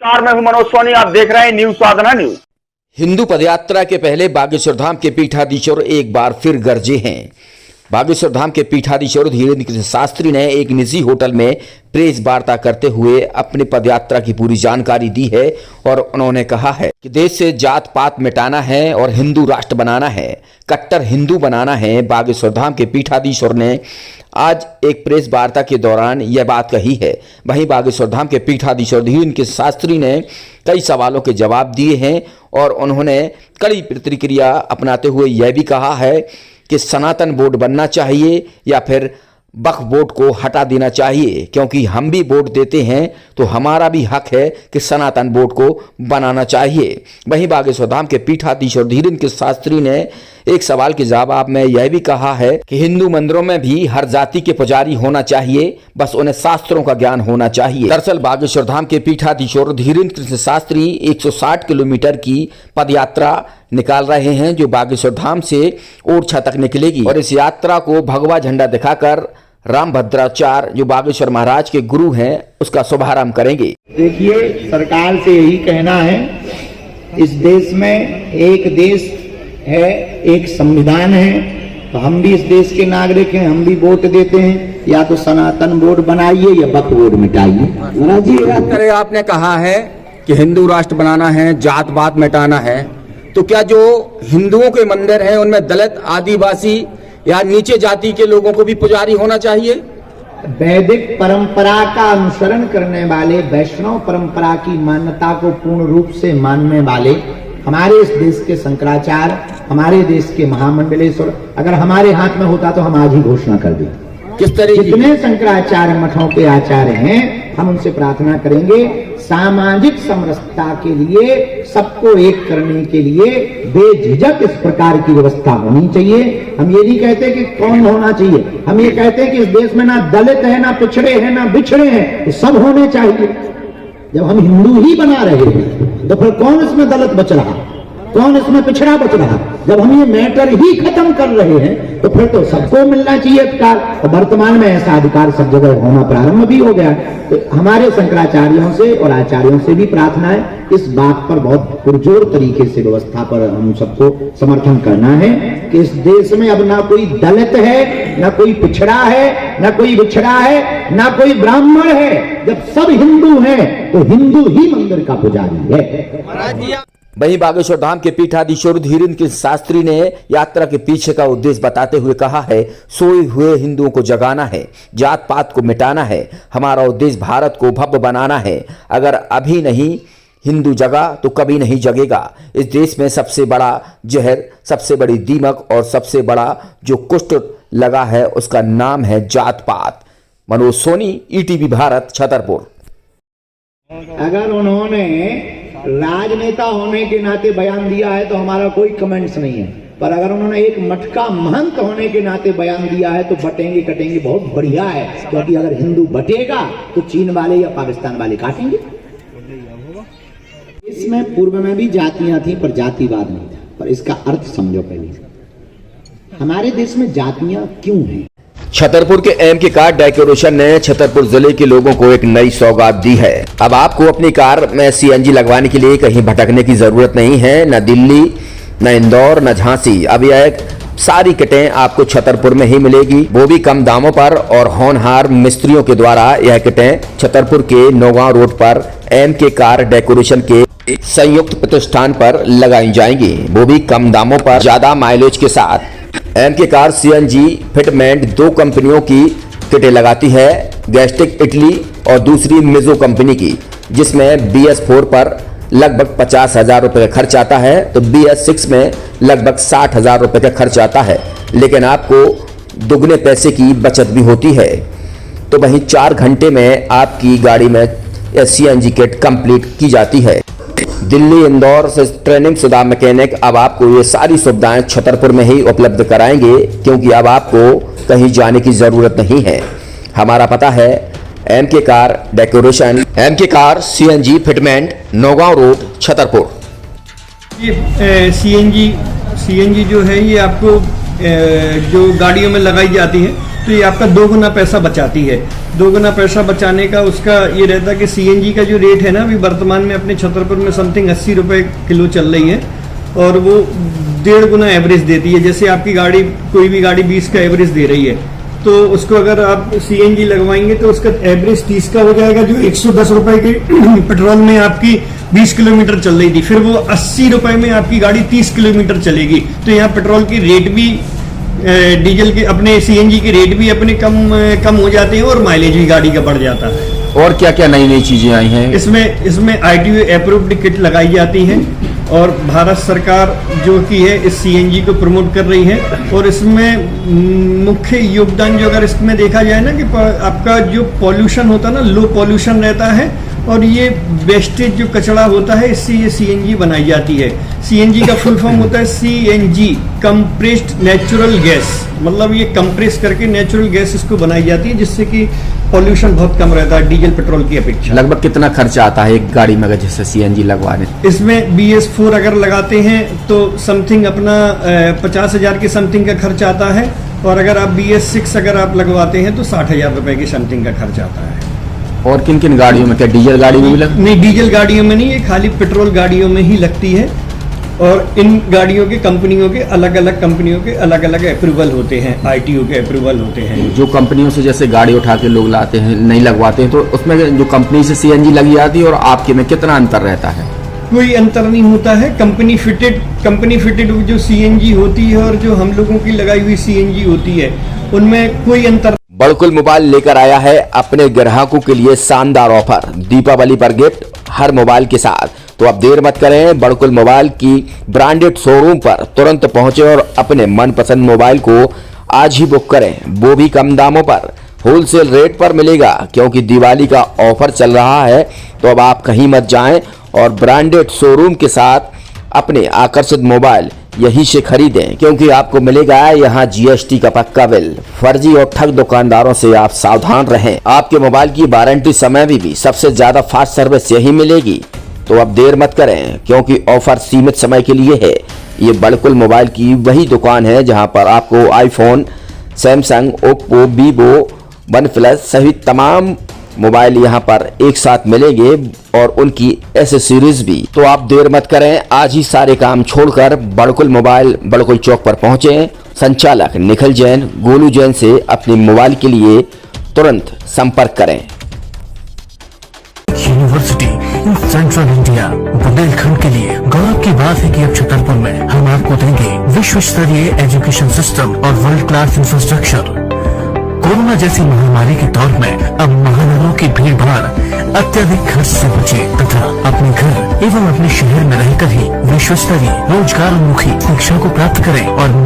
मैं हूं मनोज सोनी, आप देख रहे हैं न्यूज साधना न्यूज। हिंदू पदयात्रा के पहले बागेश्वर धाम के पीठाधीश्वर एक बार फिर गरजे हैं। बागेश्वर धाम के पीठाधीश्वर धीरेन्द्र कृष्ण शास्त्री ने एक निजी होटल में प्रेस वार्ता करते हुए अपनी पदयात्रा की पूरी जानकारी दी है और उन्होंने कहा है कि देश से जात पात मिटाना है और हिंदू राष्ट्र बनाना है, कट्टर हिंदू बनाना है। बागेश्वर धाम के पीठाधीश्वर ने आज एक प्रेस वार्ता के दौरान यह बात कही है। वहीं बागेश्वर धाम के पीठाधीश्वर धीरेन्द्र कृष्ण शास्त्री ने कई सवालों के जवाब दिए हैं और उन्होंने कड़ी प्रतिक्रिया अपनाते हुए यह भी कहा है कि सनातन बोर्ड बनना चाहिए या फिर वक्फ बोर्ड को हटा देना चाहिए, क्योंकि हम भी वोट देते हैं तो हमारा भी हक है कि सनातन बोर्ड को बनाना चाहिए। वहीं बागेश्वर धाम के पीठाधीश्वर धीरेन्द्र कृष्ण शास्त्री ने एक सवाल के जवाब में यह भी कहा है कि हिंदू मंदिरों में भी हर जाति के पुजारी होना चाहिए, बस उन्हें शास्त्रों का ज्ञान होना चाहिए। दरअसल बागेश्वर धाम के पीठाधीश्वर धीरेन्द्र कृष्ण शास्त्री 160 किलोमीटर की पदयात्रा निकाल रहे हैं, जो बागेश्वर धाम से ओरछा तक निकलेगी और इस यात्रा को भगवा झंडा दिखाकर रामभद्राचार्य जो बागेश्वर महाराज के गुरु हैं उसका शुभारंभ करेंगे। देखिए, सरकार से यही कहना है, इस देश में एक देश है, एक संविधान है, तो हम भी इस देश के नागरिक हैं, हम भी वोट देते हैं। या तो सनातन बोर्ड बनाइए या वक्फ बोर्ड मिटाइए। महाराज जी, तरह आपने कहा है कि हिंदू राष्ट्र बनाना है, जात पात मिटाना है, तो क्या जो हिंदुओं के मंदिर हैं उनमें दलित, आदिवासी या नीचे जाति के लोगों को भी पुजारी होना चाहिए? वैदिक परंपरा का अनुसरण करने वाले, वैष्णव परंपरा की मान्यता को पूर्ण रूप से मानने वाले हमारे इस देश के शंकराचार्य, हमारे देश के महामंडलेश्वर, अगर हमारे हाथ में होता तो हम आज ही घोषणा कर देते। किस तरह जितने शंकराचार्य मठों के आचार्य हैं, हम उनसे प्रार्थना करेंगे सामाजिक समरसता के लिए, सबको एक करने के लिए बेझिझक इस प्रकार की व्यवस्था होनी चाहिए। हम ये नहीं कहते कि कौन होना चाहिए, हम ये कहते हैं कि इस देश में ना दलित है, ना पिछड़े हैं, ना बिछड़े हैं, तो सब होने चाहिए। जब हम हिंदू ही बना रहे हैं तो फिर कौन इसमें दलित बच रहा, कौन इसमें पिछड़ा बच रहा? जब हम ये मैटर ही खत्म कर रहे हैं तो फिर तो सबको मिलना चाहिए अधिकार, और वर्तमान में ऐसा अधिकार सब जगह होना प्रारंभ भी हो गया। तो हमारे शंकराचार्यों से और आचार्यों से भी प्रार्थना है, इस बात पर बहुत पुरजोर तरीके से व्यवस्था पर हम सबको समर्थन करना है कि इस देश में अब ना कोई दलित है, ना कोई पिछड़ा है, ना कोई बिछड़ा है, ना कोई ब्राह्मण है। जब सब हिंदू हैं तो हिंदू ही मंदिर का पुजारी है। वहीं बागेश्वर धाम के पीठाधीश्वर धीरेन्द्र कृष्ण शास्त्री ने यात्रा के पीछे का उद्देश्य बताते हुए कहा है, सोए हुए हिंदुओं को जगाना है, जात पात को मिटाना है, हमारा उद्देश्य भारत को भव्य बनाना है। अगर अभी नहीं हिंदू जगा तो कभी नहीं जगेगा। इस देश में सबसे बड़ा जहर, सबसे बड़ी दीमक और सबसे बड़ा जो कुष्ठ लगा है उसका नाम है जात पात। मनोज सोनी, ईटीवी भारत, छतरपुर। अगर उन्होंने राजनेता होने के नाते बयान दिया है तो हमारा कोई कमेंट्स नहीं है, पर अगर उन्होंने एक मठ का महंत होने के नाते बयान दिया है तो बटेंगे कटेंगे बहुत बढ़िया है, क्योंकि अगर हिंदू बटेगा तो चीन वाले या पाकिस्तान वाले काटेंगे। इसमें पूर्व में भी जातियां थी पर जातिवाद नहीं था, पर इसका अर्थ समझो पहले, हमारे देश में जातियां क्यों हैं? छतरपुर के एमके कार डेकोरेशन ने छतरपुर जिले के लोगों को एक नई सौगात दी है। अब आपको अपनी कार में सीएनजी लगवाने के लिए कहीं भटकने की जरूरत नहीं है, न दिल्ली, न इंदौर, न झांसी। अब यह सारी किटें आपको छतरपुर में ही मिलेगी, वो भी कम दामों पर और होनहार मिस्त्रियों के द्वारा। यह किटें छतरपुर के नौगांव रोड पर एमके कार डेकोरेशन के संयुक्त प्रतिष्ठान पर लगाई जाएंगी, वो भी कम दामों पर, ज्यादा माइलेज के साथ। एमके कार सीएनजी फिटमेंट 2 कंपनियों की किटें लगाती है, गैस्टिक इटली और दूसरी मिजो कंपनी की, जिसमें BS4 पर लगभग 50,000 रुपये का खर्च आता है तो BS6 में लगभग 60,000 रुपये का खर्च आता है, लेकिन आपको दुगने पैसे की बचत भी होती है। तो वहीं 4 घंटे में आपकी गाड़ी में सीएनजी किट कंप्लीट की जाती है। दिल्ली, इंदौर से ट्रेनिंग शुदा मैकेनिक अब आपको ये सारी सुविधाएं छतरपुर में ही उपलब्ध कराएंगे, क्योंकि अब आपको कहीं जाने की जरूरत नहीं है। हमारा पता है MK car decoration, MK car CNG fitment, Naugaon road, Chhatarpur. ये सीएनजी जो है ये आपको जो गाड़ियों में लगाई जाती है, तो ये आपका 2 गुना पैसा बचाती है। 2 गुना पैसा बचाने का उसका ये रहता है कि सीएनजी का जो रेट है ना, अभी वर्तमान में अपने छतरपुर में समथिंग 80 रुपए किलो चल रही है और वो 1.5 गुना एवरेज देती है। जैसे आपकी गाड़ी, कोई भी गाड़ी 20 का एवरेज दे रही है, तो उसको अगर आप सीएनजी लगवाएंगे तो उसका एवरेज 30 का हो जाएगा, जो 110 रुपए के पेट्रोल में आपकी 20 किलोमीटर चल रही थी, फिर वो 80 रुपए में आपकी गाड़ी 30 किलोमीटर चलेगी। तो यहाँ पेट्रोल की रेट भी, डीजल के, अपने सीएनजी के रेट भी अपने कम हो जाते हैं और माइलेज भी गाड़ी का बढ़ जाता है। और क्या क्या नई नई चीजें आई हैं? इसमें ITO अप्रूव्ड किट लगाई जाती है और भारत सरकार जो की है इस सीएनजी को प्रमोट कर रही है। और इसमें मुख्य योगदान जो अगर इसमें देखा जाए ना, कि आपका जो पॉल्यूशन होता है ना, लो पॉल्यूशन रहता है और ये वेस्टेज जो कचरा होता है, इससे ये सीएनजी बनाई जाती है। सीएनजी का फुल फॉर्म होता है CNG, कंप्रेस्ड नेचुरल गैस, मतलब ये कंप्रेस करके नेचुरल गैस इसको बनाई जाती है, जिससे कि पॉल्यूशन बहुत कम रहता है डीजल पेट्रोल की अपेक्षा। लगभग कितना खर्चा आता है एक गाड़ी में अगर जैसे सीएनजी लगवाने? इसमें BS4 अगर लगाते हैं तो समथिंग अपना 50,000 के समथिंग का खर्च आता है, और अगर आप BS6 अगर आप लगवाते हैं तो 60,000 रुपए की समथिंग का खर्च आता है। और किन किन गाड़ियों में? क्या डीजल गाड़ी में भी लगती? नहीं, डीजल गाड़ियों में नहीं, ये खाली पेट्रोल गाड़ियों में ही लगती है। और इन गाड़ियों के कंपनियों के अलग अलग अप्रूवल होते हैं, ITO के अप्रूवल होते हैं। जो कंपनियों से जैसे गाड़ी उठा के लोग लाते हैं, नहीं लगवाते हैं, तो उसमें जो कंपनी से सीएनजी लगी जाती है और आपके में कितना अंतर रहता है? कोई अंतर नहीं होता है। कंपनी फिटेड जो सीएनजी होती है और जो हम लोगों की लगाई हुई सीएनजी होती है, उनमें कोई अंतर। बड़कुल मोबाइल लेकर आया है अपने ग्राहकों के लिए शानदार ऑफर, दीपावली पर गिफ्ट हर मोबाइल के साथ। तो अब देर मत करें, बड़कुल मोबाइल की ब्रांडेड शोरूम पर तुरंत पहुंचे और अपने मनपसंद मोबाइल को आज ही बुक करें, वो भी कम दामों पर, होलसेल रेट पर मिलेगा। क्योंकि दिवाली का ऑफर चल रहा है, तो अब आप कहीं मत जाएं और ब्रांडेड शोरूम के साथ अपने आकर्षित मोबाइल यहीं से खरीदें, क्योंकि आपको मिलेगा यहाँ GST का पक्का बिल। फर्जी और ठग दुकानदारों से आप सावधान रहें। आपके मोबाइल की वारंटी समय में भी सबसे ज्यादा फास्ट सर्विस यही मिलेगी। तो अब देर मत करें, क्योंकि ऑफर सीमित समय के लिए है। ये बड़कुल मोबाइल की वही दुकान है जहां पर आपको iPhone, Samsung, Oppo, Vivo, OnePlus सहित तमाम मोबाइल यहां पर एक साथ मिलेंगे और उनकी एसेसरीज भी। तो आप देर मत करें, आज ही सारे काम छोड़कर बड़कुल मोबाइल बड़कुल चौक पर पहुंचे। संचालक निखिल जैन, गोलू जैन से अपने मोबाइल के लिए तुरंत संपर्क करें। University in central India, Bundelkhand के लिए गौरव की बात है कि अब छतरपुर में हम आपको देंगे विश्व स्तरीय एजुकेशन सिस्टम और वर्ल्ड क्लास इंफ्रास्ट्रक्चर। कोरोना जैसी महामारी के दौर में अब महानगरों की भीड़ भाड़ अत्यधिक खर्च से बचे तथा अपने घर एवं अपने शहर में रहकर ही विश्व स्तरीय रोजगार उन्मुखी शिक्षा को प्राप्त करें और